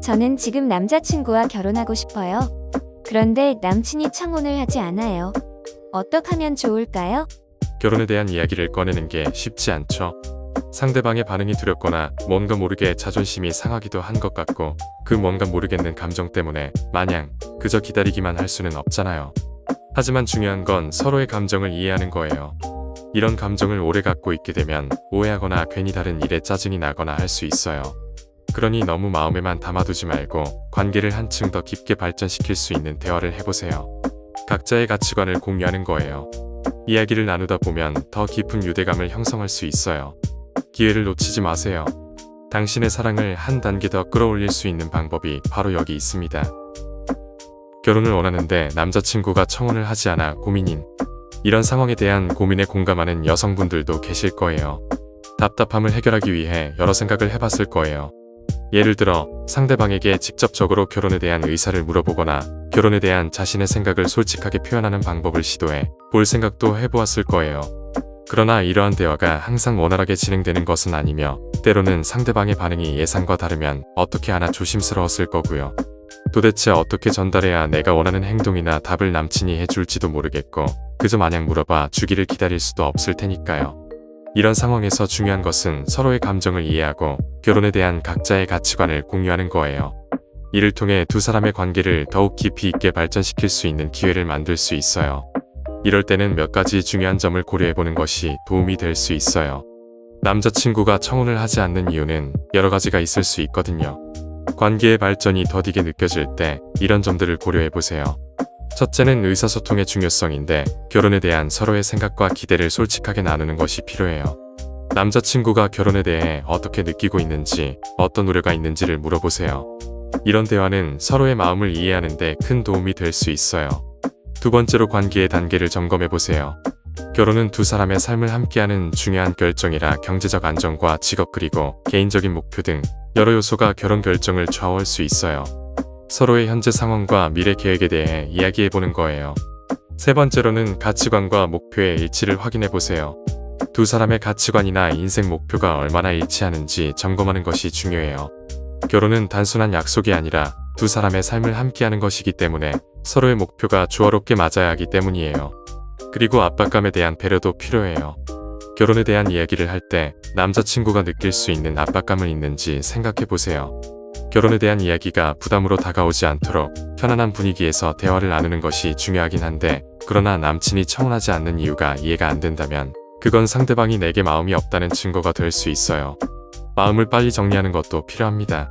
저는 지금 남자친구와 결혼하고 싶어요. 그런데 남친이 청혼을 하지 않아요. 어떻게 하면 좋을까요? 결혼에 대한 이야기를 꺼내는 게 쉽지 않죠. 상대방의 반응이 두렵거나 뭔가 모르게 자존심이 상하기도 한 것 같고, 그 뭔가 모르겠는 감정 때문에 마냥 그저 기다리기만 할 수는 없잖아요. 하지만 중요한 건 서로의 감정을 이해하는 거예요. 이런 감정을 오래 갖고 있게 되면 오해하거나 괜히 다른 일에 짜증이 나거나 할 수 있어요. 그러니 너무 마음에만 담아두지 말고 관계를 한층 더 깊게 발전시킬 수 있는 대화를 해보세요. 각자의 가치관을 공유하는 거예요. 이야기를 나누다 보면 더 깊은 유대감을 형성할 수 있어요. 기회를 놓치지 마세요. 당신의 사랑을 한 단계 더 끌어올릴 수 있는 방법이 바로 여기 있습니다. 결혼을 원하는데 남자친구가 청혼을 하지 않아 고민인. 이런 상황에 대한 고민에 공감하는 여성분들도 계실 거예요. 답답함을 해결하기 위해 여러 생각을 해봤을 거예요. 예를 들어 상대방에게 직접적으로 결혼에 대한 의사를 물어보거나 결혼에 대한 자신의 생각을 솔직하게 표현하는 방법을 시도해 볼 생각도 해보았을 거예요. 그러나 이러한 대화가 항상 원활하게 진행되는 것은 아니며 때로는 상대방의 반응이 예상과 다르면 어떻게 하나 조심스러웠을 거고요. 도대체 어떻게 전달해야 내가 원하는 행동이나 답을 남친이 해줄지도 모르겠고 그저 마냥 물어봐 주기를 기다릴 수도 없을 테니까요. 이런 상황에서 중요한 것은 서로의 감정을 이해하고 결혼에 대한 각자의 가치관을 공유하는 거예요. 이를 통해 두 사람의 관계를 더욱 깊이 있게 발전시킬 수 있는 기회를 만들 수 있어요. 이럴 때는 몇 가지 중요한 점을 고려해보는 것이 도움이 될 수 있어요. 남자친구가 청혼을 하지 않는 이유는 여러 가지가 있을 수 있거든요. 관계의 발전이 더디게 느껴질 때 이런 점들을 고려해보세요. 첫째는 의사소통의 중요성인데 결혼에 대한 서로의 생각과 기대를 솔직하게 나누는 것이 필요해요. 남자친구가 결혼에 대해 어떻게 느끼고 있는지, 어떤 우려가 있는지를 물어보세요. 이런 대화는 서로의 마음을 이해하는 데 큰 도움이 될 수 있어요. 두 번째로 관계의 단계를 점검해보세요. 결혼은 두 사람의 삶을 함께하는 중요한 결정이라 경제적 안정과 직업 그리고 개인적인 목표 등 여러 요소가 결혼 결정을 좌우할 수 있어요. 서로의 현재 상황과 미래 계획에 대해 이야기해보는 거예요. 세 번째로는 가치관과 목표의 일치를 확인해보세요. 두 사람의 가치관이나 인생 목표가 얼마나 일치하는지 점검하는 것이 중요해요. 결혼은 단순한 약속이 아니라 두 사람의 삶을 함께하는 것이기 때문에 서로의 목표가 조화롭게 맞아야 하기 때문이에요. 그리고 압박감에 대한 배려도 필요해요. 결혼에 대한 이야기를 할 때 남자친구가 느낄 수 있는 압박감은 있는지 생각해보세요. 결혼에 대한 이야기가 부담으로 다가오지 않도록 편안한 분위기에서 대화를 나누는 것이 중요하긴 한데, 그러나 남친이 청혼하지 않는 이유가 이해가 안 된다면 그건 상대방이 내게 마음이 없다는 증거가 될 수 있어요. 마음을 빨리 정리하는 것도 필요합니다.